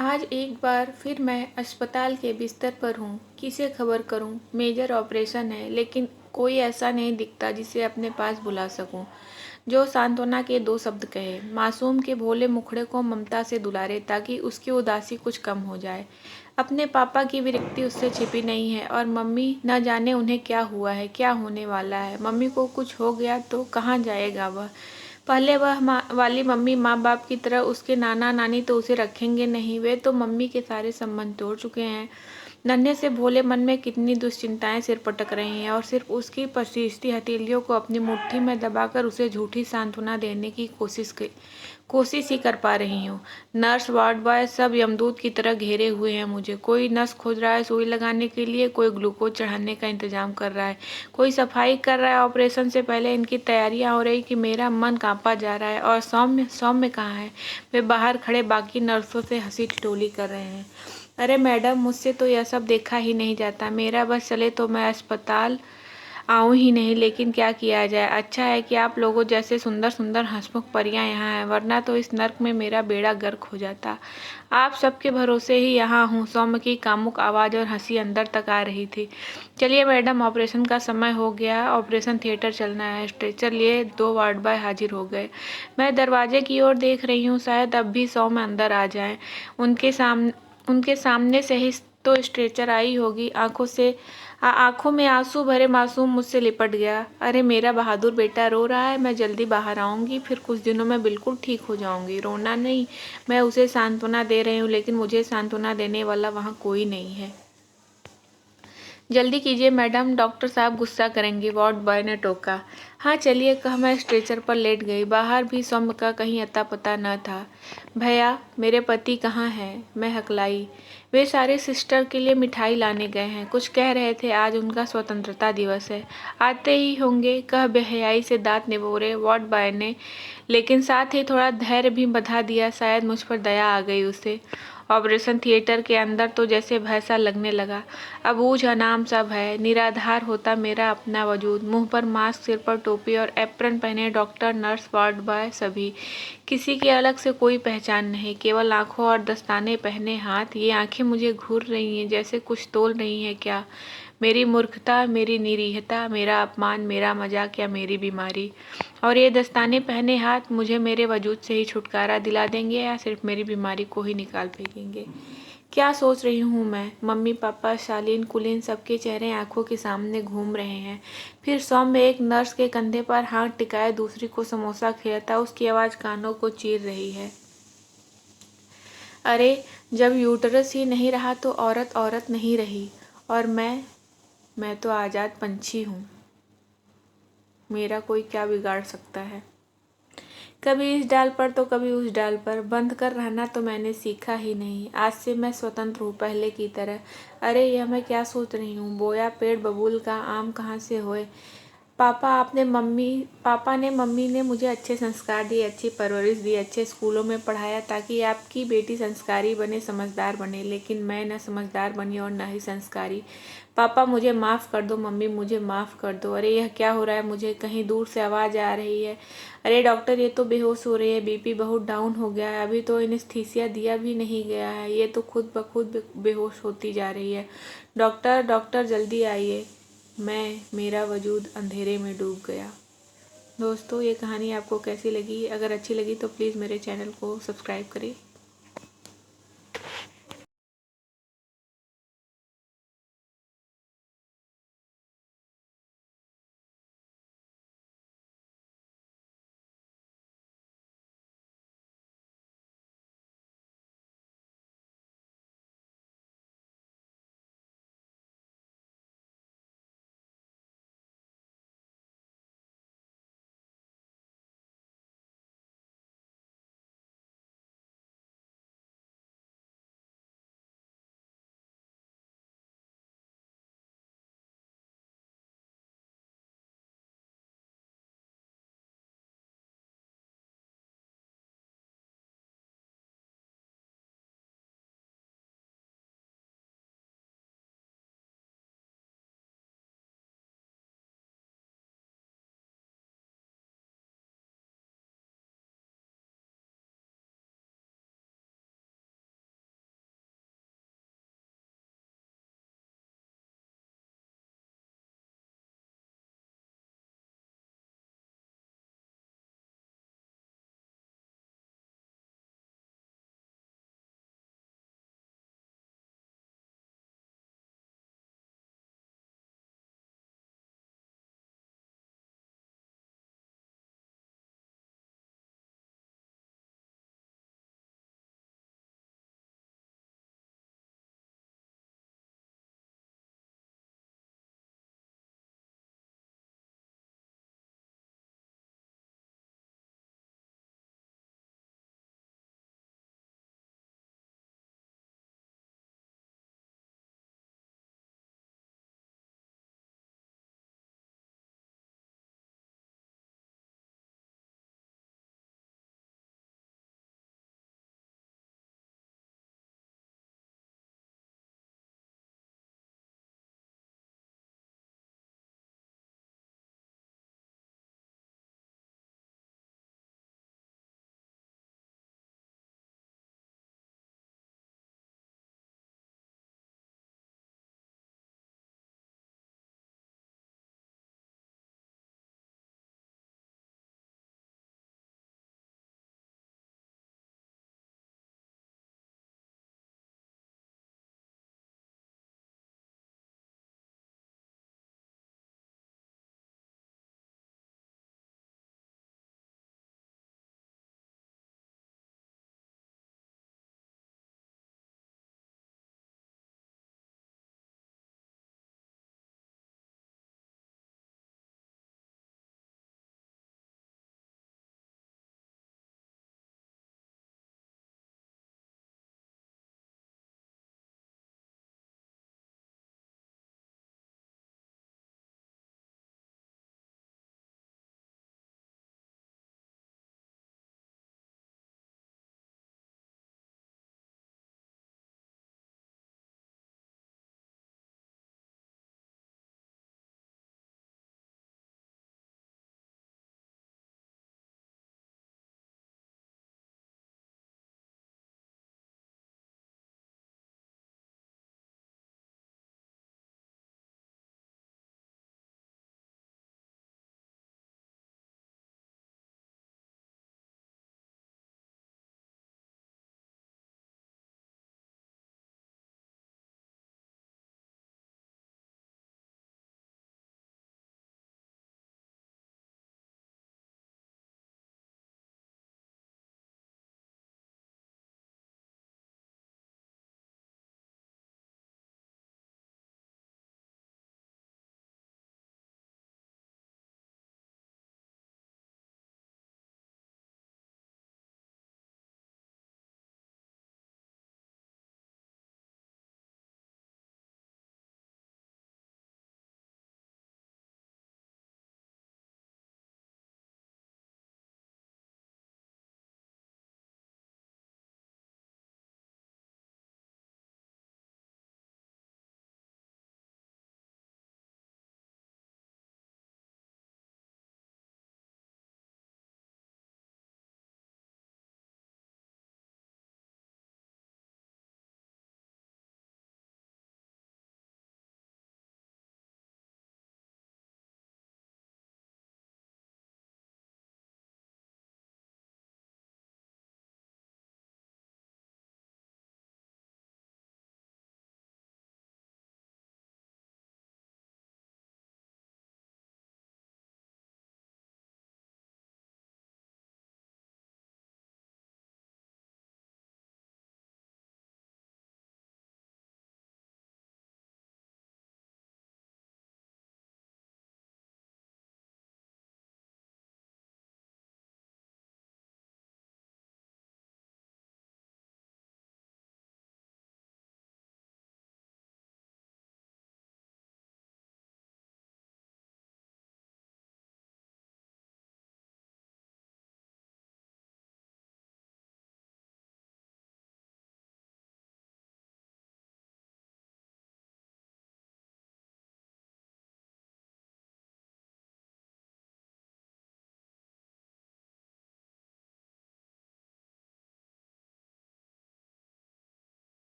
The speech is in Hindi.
आज एक बार फिर मैं अस्पताल के बिस्तर पर हूँ। किसे खबर करूँ? मेजर ऑपरेशन है, लेकिन कोई ऐसा नहीं दिखता जिसे अपने पास बुला सकूँ, जो सांत्वना के दो शब्द कहे, मासूम के भोले मुखड़े को ममता से दुलारे ताकि उसकी उदासी कुछ कम हो जाए। अपने पापा की विरक्ति उससे छिपी नहीं है, और मम्मी न जाने उन्हें क्या हुआ है, क्या होने वाला है। मम्मी को कुछ हो गया तो कहाँ जाएगा वह? पहले वह वाली मम्मी माँ बाप की तरह उसके नाना नानी तो उसे रखेंगे नहीं, वे तो मम्मी के सारे संबंध तोड़ चुके हैं। नन्हे से भोले मन में कितनी दुश्चिंताएं सिर पटक रही हैं, और सिर्फ उसकी परसिस्ती हथेलियों को अपनी मुट्ठी में दबाकर उसे झूठी सांत्वना देने की कोशिश ही कर पा रही हूँ। नर्स, वार्ड बॉय सब यमदूत की तरह घेरे हुए हैं मुझे। कोई नस खोज रहा है सुई लगाने के लिए, कोई ग्लूकोज चढ़ाने का इंतजाम कर रहा है, कोई सफाई कर रहा है। ऑपरेशन से पहले इनकी तैयारियां हो रही कि मेरा मन कांपा जा रहा है। और सौम्य सौम्य कहाँ है? वे बाहर खड़े बाकी नर्सों से हंसी ठिठोली कर रहे हैं। अरे मैडम, मुझसे तो यह सब देखा ही नहीं जाता। मेरा बस चले तो मैं अस्पताल आऊं ही नहीं, लेकिन क्या किया जाए। अच्छा है कि आप लोगों जैसे सुंदर सुंदर हंसमुख परियां यहाँ हैं, वरना तो इस नर्क में मेरा बेड़ा गर्क हो जाता। आप सबके भरोसे ही यहाँ हूँ। सौम्य की कामुक आवाज़ और हंसी अंदर तक आ रही थी। चलिए मैडम, ऑपरेशन का समय हो गया। ऑपरेशन थिएटर चलना है। स्ट्रेचर लिए 2 वार्ड बॉय हाजिर हो गए। मैं दरवाजे की ओर देख रही हूँ, शायद अब भी सौम्य अंदर आ जाए। उनके सामने से ही तो स्ट्रेचर आई होगी। आंखों में आंसू भरे मासूम मुझसे लिपट गया। अरे मेरा बहादुर बेटा रो रहा है, मैं जल्दी बाहर आऊंगी, फिर कुछ दिनों में बिल्कुल ठीक हो जाऊंगी। रोना नहीं, मैं उसे सांत्वना दे रही हूँ, लेकिन मुझे सांत्वना देने वाला वहाँ कोई नहीं है। जल्दी कीजिए मैडम, डॉक्टर साहब गुस्सा करेंगे, वार्ड बॉय ने टोका। हाँ चलिए, कह मैं स्ट्रेचर पर लेट गई। बाहर भी सौम्य का कहीं अता पता न था। भैया, मेरे पति कहाँ हैं? मैं हकलाई। वे सारे सिस्टर के लिए मिठाई लाने गए हैं। कुछ कह रहे थे आज उनका स्वतंत्रता दिवस है। आते ही होंगे, कह बेहयाई से दांत निबोरे वार्ड बॉय ने, लेकिन साथ ही थोड़ा धैर्य भी बंधा दिया। शायद मुझ पर दया आ गई उसे। ऑपरेशन थिएटर के अंदर तो जैसे भय सा लगने लगा। अबूझ अनाम सा भय। निराधार होता मेरा अपना वजूद। मुंह पर मास्क, सिर पर टोपी और एप्रन पहने डॉक्टर, नर्स, वार्ड बॉय सभी। किसी की अलग से कोई पहचान नहीं, केवल आंखों और दस्ताने पहने हाथ। ये आंखें मुझे घूर रही हैं, जैसे कुछ तोल रही हैं क्या? मेरी मूर्खता, मेरी निरीहता, मेरा अपमान, मेरा मजाक या मेरी बीमारी? और ये दस्ताने पहने हाथ मुझे मेरे वजूद से ही छुटकारा दिला देंगे, या सिर्फ मेरी बीमारी को ही निकाल फेंकेंगे? क्या सोच रही हूँ मैं? मम्मी पापा, शालीन कुलीन सबके चेहरे आंखों के सामने घूम रहे हैं। फिर सौम्य एक नर्स के कंधे पर हाथ टिकाए दूसरी को समोसा खिलाता, उसकी आवाज़ कानों को चीर रही है। अरे, जब यूटरस ही नहीं रहा तो औरत औरत नहीं रही। और मैं तो आज़ाद पंछी हूँ। मेरा कोई क्या बिगाड़ सकता है? कभी इस डाल पर तो कभी उस डाल पर। बंद कर रहना तो मैंने सीखा ही नहीं। आज से मैं स्वतंत्र हूँ, पहले की तरह। अरे यह मैं क्या सोच रही हूँ? बोया पेड़ बबूल का, आम कहाँ से होए? पापा ने मम्मी ने मुझे अच्छे संस्कार दिए, अच्छी परवरिश दी, अच्छे स्कूलों में पढ़ाया ताकि आपकी बेटी संस्कारी बने, समझदार बने। लेकिन मैं न समझदार बनी और न ही संस्कारी। पापा मुझे माफ़ कर दो, मम्मी मुझे माफ़ कर दो। अरे यह क्या हो रहा है मुझे? कहीं दूर से आवाज़ आ रही है। अरे डॉक्टर, ये तो बेहोश हो रही है, बीपी बहुत डाउन हो गया है, अभी तो एनेस्थीसिया दिया भी नहीं गया है, ये तो खुद ब खुद बेहोश होती जा रही है। डॉक्टर डॉक्टर जल्दी आइए। मेरा वजूद अंधेरे में डूब गया। दोस्तों, ये कहानी आपको कैसी लगी? अगर अच्छी लगी तो प्लीज़ मेरे चैनल को सब्सक्राइब करें।